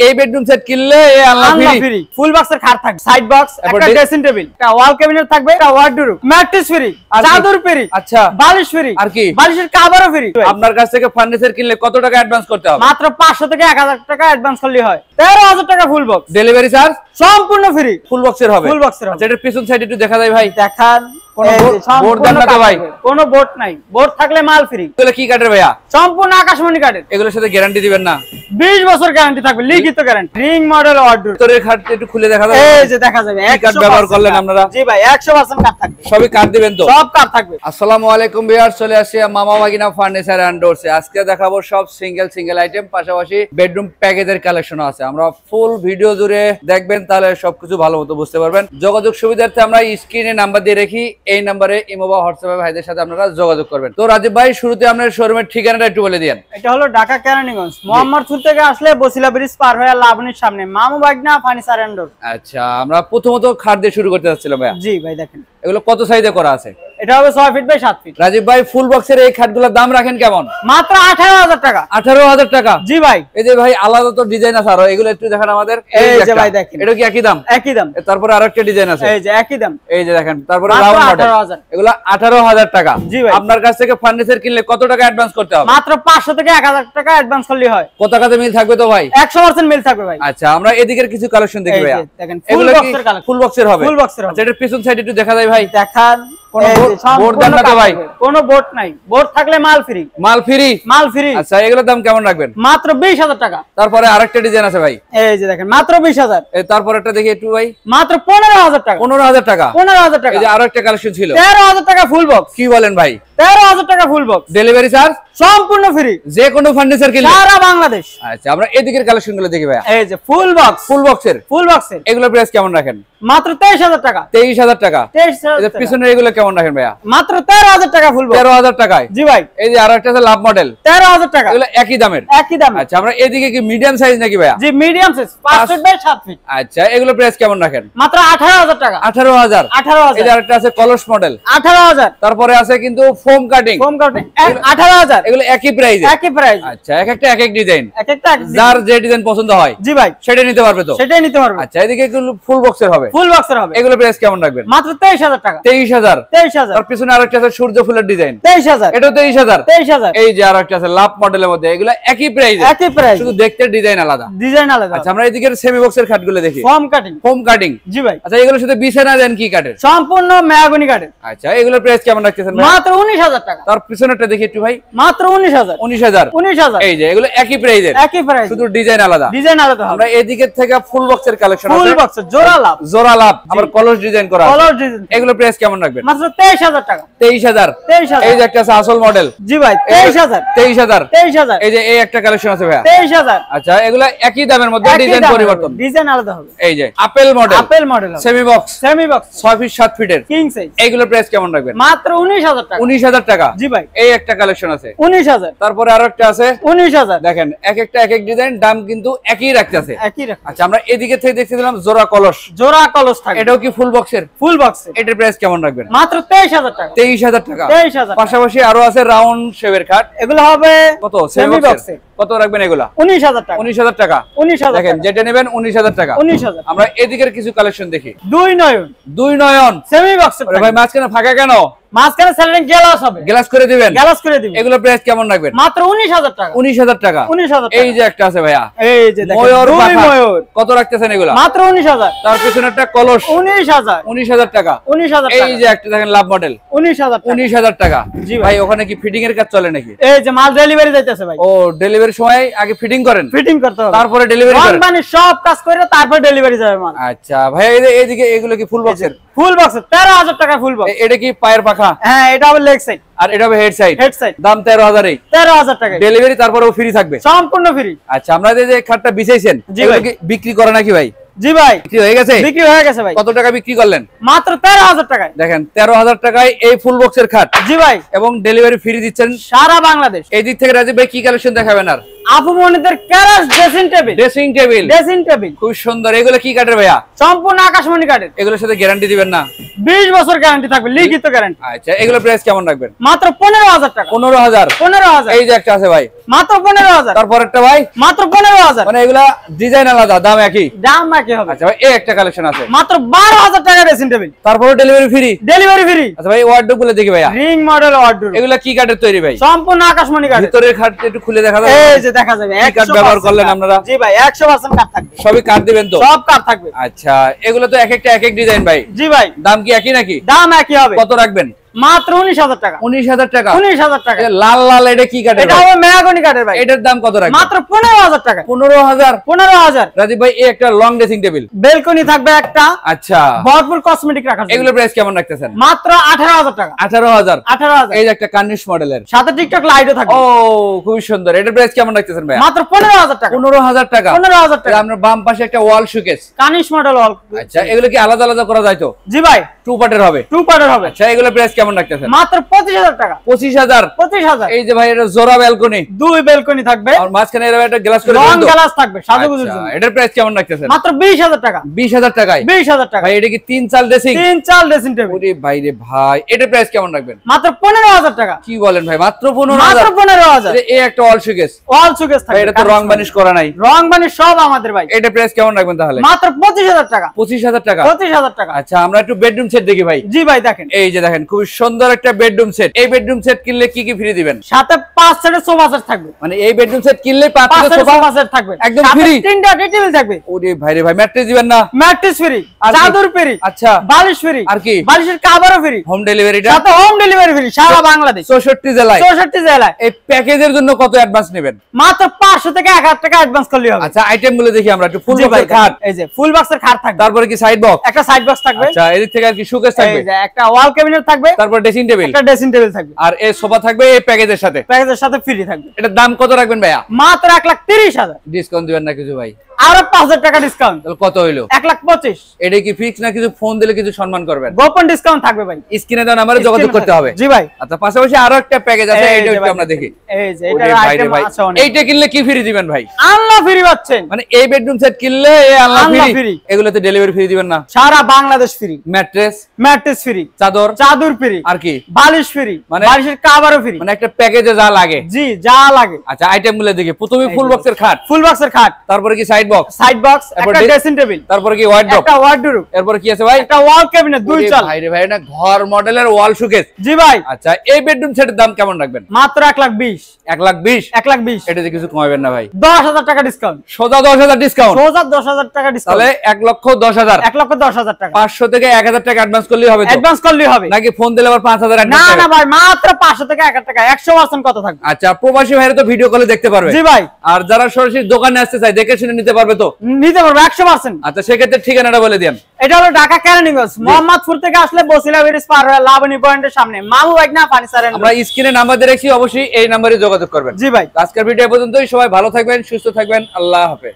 এই bedroom set কিনলে আনলা free. ফুল বক্সের খাট থাকবে, সাইড বক্স, একটা ড্রেসিং টেবিল, একটা ওয়াল ক্যাবিনেট থাকবে, একটা ওয়ার্ডরোব, ম্যাট্রেস ফ্রি, চাদর ফ্রি, আচ্ছা বালিশ ফ্রি, আর কি বালিশের কভারও ফ্রি। আপনার কাছ থেকে ফার্নিচার কিনলে কত টাকা অ্যাডভান্স করতে হবে? মাত্র 500 থেকে 1000 টাকা অ্যাডভান্স করলেই হয়। 13000 টাকা ফুল বক্স, ডেলিভারি চার্জ সম্পূর্ণ ফ্রি। ফুল বক্সের হবে, ফুল বক্সের হবে। আচ্ছা এটার পিছন সাইড একটু দেখা যায় ভাই, দেখান। বোর্ড দেন না তো ভাই? কোনো বোর্ড নাই, বোর্ড থাকলে মাল ফ্রি। এগুলো কি কাঠের ভাইয়া? সম্পূর্ণ আকাশমণি কাঠের। এগুলোর সাথে গ্যারান্টি দিবেন না? 20 বছর গ্যারান্টি থাকবে, লিখিত গ্যারান্টি। রিং মডেল ওয়ার্ডরোব, তোরের খাট একটু খুলে দেখা যাবে? এই যে দেখা যাবে। কি কাঠ ব্যবহার করলেন আপনারা? জি ভাই 100% কাঠ থাকবে, সবই কাঠ দিবেন তো? সব কাঠ থাকবে। আসসালামু আলাইকুম ভিউয়ার্স, চলে আসছি মামা ভাগিনা ফার্নিচার এন্ড ডোরস এ। আজকে দেখাবো সব সিঙ্গেল আইটেম, পাশাপাশি বেডরুম প্যাকেজের কালেকশন আছে। আমরা ফুল ভিডিও জুড়ে দেখবেন, তাহলে সবকিছু ভালো মতো বুঝতে পারবেন। যোগাযোগ সুবিধার্থে আমরা স্ক্রিনে নাম্বার দিয়ে রেখি, এই নাম্বারে ইমো বা হোয়াটসঅ্যাপে ভাইদের সাথে আপনারা যোগাযোগ করবেন। তো রাজীব ভাই, শুরুতে আপনার শোরুমের ঠিকানাটা একটু বলে দিয়েন। এটা হলো ঢাকা কেরানীগঞ্জ, মোহাম্মদপুর থেকে আসলে বসিলা ব্রিজ পার হয়ে লাবণীর সামনে মামু ভাগিনা ফার্নিচার এন্ড ডোর। আচ্ছা, আমরা প্রথমত খাট দিয়ে শুরু করতে যাচ্ছিলাম ভাইয়া। জি ভাই দেখেন, এগুলো কত সাইজে করা আছে? এটা হবে 6 ফিট বাই 7 ফিট। রাজীব ভাই, ফুল বক্সের এই খাটগুলোর দাম রাখেন কেমন? মাত্র 18000 টাকা। 18000 টাকা? জি ভাই। এই যে ভাই আলাদা তো ডিজাইন আছে আরো, এগুলো একটু দেখান আমাদের। এই যে ভাই দেখেন, এটা কি একই দাম? একই দাম। তারপরে আরেকটা ডিজাইন আছে, এই যে একই দাম। এই যে দেখেন, তারপরে মাত্র রাউন্ড মডেল। 18000। এগুলো 18000 টাকা। জি ভাই। আপনার কাছ থেকে ফার্নিচার কিনলে কত টাকা অ্যাডভান্স করতে হবে? মাত্র 500 থেকে 1000 টাকা অ্যাডভান্স করলেই হয়। কত টাকাতে মিল থাকবে তো ভাই? 100% মিল থাকবে ভাই। আচ্ছা, আমরা এদিকের কিছু কালেকশন দেখি ভাইয়া। দেখেন, ফুল এগুলো কি বক্সের কালেকশন? ফুল বক্সের হবে। ফুল বক্সের হবে। আচ্ছা, এটার পিছন সাইড একটু দেখা যায় ভাই? দেখান। কোনো বোর্ড দেন না তো ভাই? কোনো বোর্ড নাই, বোর্ড থাকলে মাল ফ্রি। মাল ফ্রি? মাল ফ্রি। আচ্ছা, এগুলোর দাম কেমন রাখবেন? মাত্র 20000 টাকা। তারপরে আরেকটা ডিজাইন আছে ভাই, এই যে দেখেন, মাত্র 20000। তারপর একটা দেখি একটু ভাই, মাত্র 15000 টাকা। 15000 টাকা? 15000 টাকা। এই যে আরেকটা কালেকশন ছিল, 13000 টাকা ফুল বক্স। কি বলেন ভাই? 13000 টাকা ফুল বক্স, ডেলিভারি চার্জ সম্পূর্ণ ফ্রি, যে কোনো ফার্নিচার কিনলে সারা বাংলাদেশ। আচ্ছা, আমরা এদিকের কালেকশন গুলো দেখি ভাইয়া। এই যে ফুল বক্স, ফুল বক্সের এগুলোর প্রাইস কেমন রাখেন? মাত্র 23000 টাকা। 23000 টাকা? 23000 এই পিছনের এগুলো কেমন রাখেন ভাইয়া? মাত্র 13000 টাকা ফুল বক্স। 13000 টাকায়? জি ভাই। এই যে আরেকটা আছে লাভ মডেল, 13000 টাকা। এগুলো একই দামের? একই দাম। আচ্ছা, আমরা এদিকে কি মিডিয়াম সাইজ নাকি ভাইয়া? জি medium size, 5 feet by 7 feet. আচ্ছা, এগুলো প্রাইস কেমন রাখেন? মাত্র 18000 টাকা। 18000? 18000। এই যে আরেকটা আছে কলস মডেল, 18000। তারপরে আছে কিন্তু ফোম কাটিং, ফোম কাটিং 18000। এগুলো একই প্রাইস? একই প্রাইস। আচ্ছা, এক একটা এক এক ডিজাইন, এক একটা যার যে ডিজাইন পছন্দ হয় জি ভাই সেটা নিতে পারবে তো? সেটাই নিতে পারবে। আচ্ছা, এদিকে এগুলো ফুল বক্সের হবে? ফুল বক্সের হবে। এগুলো প্রাইস কেমন রাখবেন? মাত্র 23000 টাকা। 23000? 23000। তার পিছনে আরেকটা আছে সূর্য ফুলের ডিজাইন, 23000। এটাও 23000? 23000। এই যে আরেকটা আছে লাভ মডেলের মধ্যে, এগুলো একই প্রাইস? একই প্রাইস, শুধু দেখতে ডিজাইন আলাদা। ডিজাইন আলাদা। আচ্ছা, আমরা এদিকে সেমি বক্সের খাটগুলো দেখি। Foam cutting. Foam cutting? জি ভাই। আচ্ছা, এগুলোর সাথে বিছানা দেন কি কাঠের? সম্পূর্ণ মেহগনি কাঠের। আচ্ছা, এগুলোর প্রাইস কেমন রাখতেছেন ভাই? মাত্র 19000 টাকা। তার পিছনেরটা দেখি একটু ভাই। মাত্র 19000। 19000? 19000। এই যে এগুলো একই প্রাইসের? একই প্রাইস, শুধু ডিজাইন আলাদা। ডিজাইন আলাদা হবে। আমরা এদিকে থেকে ফুল বক্সের কালেকশন আছে, ফুল বক্স জোড়া লাভ। জোড়া লাভ, আবার কলস ডিজাইন করা আছে। Colour design. এগুলো প্রাইস কেমন রাখবেন? মাত্র 23000 টাকা। 23000? 23000। এই যে একটা আছে আসল মডেল। জি ভাই 23000। 23000? 23000। এই যে এই একটা কালেকশন আছে ভাইয়া, 23000। আচ্ছা, এগুলো একই দামের মধ্যে ডিজাইন পরিবর্তন, ডিজাইন আলাদা হবে। এই যে apple model, apple model semi box, semi box 6 feet 7 ফিটের কিং সাইজ। এইগুলোর প্রাইস কেমন রাখবেন? মাত্র 19000 টাকা। 19000 টাকা? জি ভাই। এই একটা কালেকশন আছে 19000। তারপরে আরো একটা আছে 19000। দেখেন, এক একটা এক এক ডিজাইন, দাম কিন্তু একই রাখতেছে। একই রাখা। আচ্ছা, আমরা এদিকে থেকে দেখতেছিলাম জোড়া কলস, জোড়া কলস থাকে। এটাও কি ফুল বক্সের? ফুল বক্সে। এটার প্রাইস কেমন রাখবেন? মাত্র 23000 টাকা। 23000 টাকা? 23000। পাশাপাশি আরো আছে রাউন্ড শেপের খাট, এগুলো হবে কত সেমি সেমি বক্সে। কত রাখবেন এগুলা? 19000 টাকা। 19000 টাকা? 19000 দেখেন, যেটা নেবেন 19000 টাকা। 19000। আমরা এদিকের কিছু কালেকশন দেখি। দুই নয়ন, দুই নয়ন সেমি বক্সে। আরে ভাই, মাঝখানে ফাঁকা কেন? মাঝখানে স্যালারিং গ্লাস হবে, গ্লাস করে দিবেন? গ্লাস করে দিবেন। এগুলো প্রাইস কেমন রাখবেন? মাত্র 19000 টাকা। 19000 টাকা? 19000 টাকা। এই যে একটা আছে ভাইয়া, এই যে দেখেন ময়ূর দুই পাখা, ময়ূর। কত রাখতেছেন এগুলা? মাত্র 19000। তার পিছনে একটা কলস, 19000। 19000 টাকা? 19000 টাকা। এই যে একটা দেখেন লাভ মডেল, 19000 টাকা। 19000 টাকা? জি ভাই, ওখানে কি ফিটিং এর কাজ চলে নাকি? এই যে মাল ডেলিভারি যাইতেছে ভাই। ও, ডেলিভারির সময় আগে ফিটিং করেন, ফিটিং করতে হবে, তারপরে ডেলিভারি করেন? মানে সব কাজ করে তারপর ডেলিভারি যাবে মাল। আচ্ছা ভাই, এইদিকে এগুলো কি ফুল বক্সের? ফুল বক্সে 13000 টাকা ফুল বক্স। এটা কি পায়ের পাখা? হ্যাঁ, এটা হবে লেগ সাইড আর এটা হবে হেড সাইড। Head side. দাম 13000 13000 টাকা। ডেলিভারি তারপরেও ফ্রি থাকবে? সম্পূর্ণ ফ্রি। আচ্ছা, আমরা যে খাটটা বিছাইছেন, জি এগুলো ভাই। কি বিক্রি করে নাকি ভাই? জি ভাই, বিক্রি হয়ে গেছে? বিক্রি হয়ে গেছে ভাই। কত টাকা বিক্রি করলেন? মাত্র 13000 টাকায়। দেখেন, 13000 টাকায় এই ফুল বক্সের খাট। জি ভাই। এবং ডেলিভারি ফ্রি দিচ্ছেন সারা বাংলাদেশ। এই দিক থেকে রাজীব ভাই কি কালেকশন দেখাবেন? আপু মনিদের ক্যারাস dressing table. Dressing table, dressing table খুব সুন্দর। এগুলো কি কাঠের ভাইয়া? সম্পূর্ণ আকাশমণি কাঠের। এগুলোর সাথে গ্যারান্টি দিবেন না? 20 বছর গ্যারান্টি থাকবে, লিখিত গ্যারান্টি। আচ্ছা, এগুলো প্রাইস কেমন রাখবেন? মাত্র 15000 টাকা। 15000? 15000। এই যে একটা আছে ভাই, মাত্র 15000। তারপরেরটা ভাই মাত্র 15000। মানে এগুলা ডিজাইন আলাদা, দাম একই? দাম একই হবে। আচ্ছা ভাই, এই একটা কালেকশন আছে মাত্র 12000 টাকা ড্রেসিং টেবিল। তারপরে ডেলিভারি ফ্রি? Delivery free. আচ্ছা ভাই, ওয়ার্ডরোব গুলো দেখি ভাইয়া। Ring model wardrobe. এগুলা কি কাঠের তৈরি ভাই? সম্পূর্ণ আকাশমণি কাঠের। ভিতরের খাট একটু খুলে দেখা যাবে? এই যে দেখা যাবে। কি কাঠ ব্যবহার করলেন আপনারা? জি ভাই, 100% কাঠ থাকবে। সবই কাঠ দিবেন তো? সব কাঠ থাকবে। আচ্ছা, এগুলো তো এক একটা এক এক ডিজাইন ভাই। জি ভাই। দাম কি একই নাকি? দাম একই হবে। কত রাখবেন? মাত্র 19000 টাকা। 19000 টাকা? 19000 টাকা। লাল লাল এটা কি কাঠের? এটা হবে মেহগনি কাঠের ভাই। এটার দাম কত রাখবেন? মাত্র 15000 টাকা। 15000? 15000। রাজীব ভাই, এই একটা লং ড্রেসিং টেবিল, বেলকনি থাকবে একটা। আচ্ছা, ভরপুর কসমেটিক রাখা আছে। এগুলো প্রাইস কেমন রাখতেছেন? মাত্র 18000 টাকা। 18000? 18000। এই যে একটা কার্নিশ মডেলের, সাথে টিকটক লাইটও থাকবে। ও খুবই সুন্দর। এটার প্রাইস কেমন রাখতেছেন ভাই? মাত্র 15000 টাকা। 15000 টাকা? 15000 টাকা। আপনার বাম পাশে একটা ওয়াল শোকেস, কানিশ মডেল ওয়াল। আচ্ছা, এগুলো কি আলাদা আলাদা করা যায় তো? জি ভাই, টু পার্টের হবে? টু পার্টের হবে। আচ্ছা, এগুলো প্রাইস কেমন রাখতেছেন? মাত্র 25000 টাকা। 25000? 25000। এই যে ভাই, এটা জোড়া ব্যালকনি, দুই বেলকনি থাকবে। আর মাঝখানে এরকম একটা গ্লাস করে লং দিবেন তো? গ্লাস থাকবে সাজুগুজুর আচ্ছা, জন্য। এটার প্রাইস কেমন রাখতেছেন? মাত্র 20000 টাকা। 20000 টাকায়? 20000 টাকা। ভাই, এটা কি 3 চাল ড্রেসিং? 3 চাল ড্রেসিং টেবিল। ওরে ভাই রে ভাই, এটার প্রাইস কেমন রাখবেন? মাত্র 15000 টাকা। কি বলেন ভাই, মাত্র মাত্র 15000? 15000। এই একটা ওয়াল শোকেস, ওয়াল সুকেস ভাই থাকবে। এটা তো রং বানিশ করা নাই। রং বানিশ সব আমাদের ভাই। এটার প্রাইস কেমন রাখবেন তাহলে? মাত্র 25000 টাকা। 25000 টাকা? 25000 টাকা। আচ্ছা, আমরা একটু বেডরুম সেট দেখি ভাই। জি ভাই, দেখেন এই যে দেখেন, খুব সুন্দর একটা বেডরুম সেট। এই বেডরুম সেট কিনলে কি কি ফ্রি দিবেন? সাথে 5 সেটের সোফা সেট থাকবে। মানে এই বেডরুম সেট কিনলে 5 5 সেট সেটের সোফা সোফা সেট থাকবে একদম সাথে free? 3টা টেবিল থাকবে। ওরে ভাই রে ভাই, ম্যাট্রেস দিবেন না? ম্যাট্রেস ফ্রি, আর কি? চাদর ফ্রি, আচ্ছা, বালিশ ফ্রি, আর কি? বালিশের কভারও ফ্রি, হোম ডেলিভারিটা? সাথে হোম ডেলিভারি ফ্রি সারা বাংলাদেশ। 64 জেলায়? 64 জেলায়। এই প্যাকেজের জন্য কত অ্যাডভান্স নেবেন? মাত্র 500 থেকে 1000 টাকা অ্যাডভান্স করলেই হবে। আচ্ছা, আইটেম গুলো দেখি আমরা একটু। ফুল জি ভাই, বক্সের খাট, এই যে ফুল বক্সের খাট থাকবে। তারপরে কি সাইড বক্স? একটা সাইড বক্স থাকবে। আচ্ছা, এদিক থেকে আর কি শোকেস থাকবে? এই যে একটা ওয়াল ক্যাবিনেট থাকবে। তারপর ড্রেসিং টেবিল, একটা ড্রেসিং টেবিল থাকবে। আর এই সোফা থাকবে এই প্যাকেজের সাথে? প্যাকেজের সাথে ফ্রি থাকবে। এটার দাম কত রাখবেন ভাইয়া? মাত্র 1,30,000। ডিসকাউন্ট দিবেন না কিছু ভাই? আরো 5000 টাকা ডিসকাউন্ট। তাহলে কত হইলো? 1,25,000। এটা কি ফিক্স না কিছু ফোন দিলে কিছু সম্মান করবেন? গোপন ডিসকাউন্ট থাকবে ভাই। স্ক্রিনে দেওয়া নম্বরে যোগাযোগ করতে হবে? জি ভাই। আচ্ছা, পাশাপাশি আরো একটা প্যাকেজ আছে, এই এইটা যে একটু ভাই, আমরা দেখি। এই যে ওরে এটার ভাই রে আইটেম ভাই, আছে অনেক। এইটা কিনলে কি ফ্রি দিবেন ভাই? আল্লাহ ফ্রি পাচ্ছেন। মানে এই বেডরুম সেট কিনলে এই আল্লাহ আল্লাহ ফ্রি? free। এগুলোতে ডেলিভারি ফ্রি দিবেন না? সারা Bangladesh free. Mattress, mattress free, চাদর, চাদর ফ্রি, আর কি? বালিশ ফ্রি, মানে- বালিশের কভারও ফ্রি। মানে একটা প্যাকেজে যা লাগে? জি, যা লাগে। আচ্ছা, আইটেম গুলো দেখি। প্রথমে ফুল যে। বক্সের খাট, ফুল বক্সের খাট, তারপরে কি সাইড বক্স, সাইড বক্স, এরপর একটা ডে- ড্রেসিং টেবিল, তারপরে কি ওয়ার্ডরোব, একটা ওয়ার্ডরোব, এরপর কি আছে ভাই? একটা ওয়াল ক্যাবিনেট, দুই ওরে চাল। ভাই রে ভাই, না ঘর মডেলের ওয়াল শোকেস। জি ভাই। আচ্ছা, এই বেডরুম সেটের দাম কেমন রাখবেন? মাত্র 1,20,000। 1,20,000? 1,20,000। এটাতে কিছু কমাবেন না ভাই? 10,000 টাকা ডিসকাউন্ট। সোজা 10,000 ডিসকাউন্ট? সোজা 10,000 টাকা ডিসকাউন্ট। তাহলে 1,10,000। 1,10,000 টাকা। 500 থেকে 1000 টাকা অ্যাডভান্স করলেই হবে তো? অ্যাডভান্স করলেই হবে। নাকি ফোন দিলে আবার 5000 না অ্যাডভান্স? না ভাই, মাত্র 500 থেকে 1000 টাকা। 100% কত থাকবে? আচ্ছা, প্রবাসী ভাইরা তো ভিডিও কলে দেখতে পারবে? জি ভাই। আর যারা সরাসরি দোকানে আসতে চায় দেখে শুনে নিতে পারবে তো? নিতে পারবো 100%। আচ্ছা, সেক্ষেত্রে ঠিকানাটা বলে দেন। এটা হলো ঢাকা কেরানীগঞ্জ, মোহাম্মদপুর থেকে আসলে বসিলা ব্রিজ পার হয়ে লাবণী পয়েন্টের সামনে মামু বাইকনা ফার্নিচার এন্ড। আমরা স্ক্রিনে নাম্বার দিয়ে রাখছি, অবশ্যই এই নাম্বারে যোগাযোগ করবেন। জি ভাই। আজকের ভিডিও এ পর্যন্তই। সবাই ভালো থাকবেন, সুস্থ থাকবেন। আল্লাহ হাফেজ।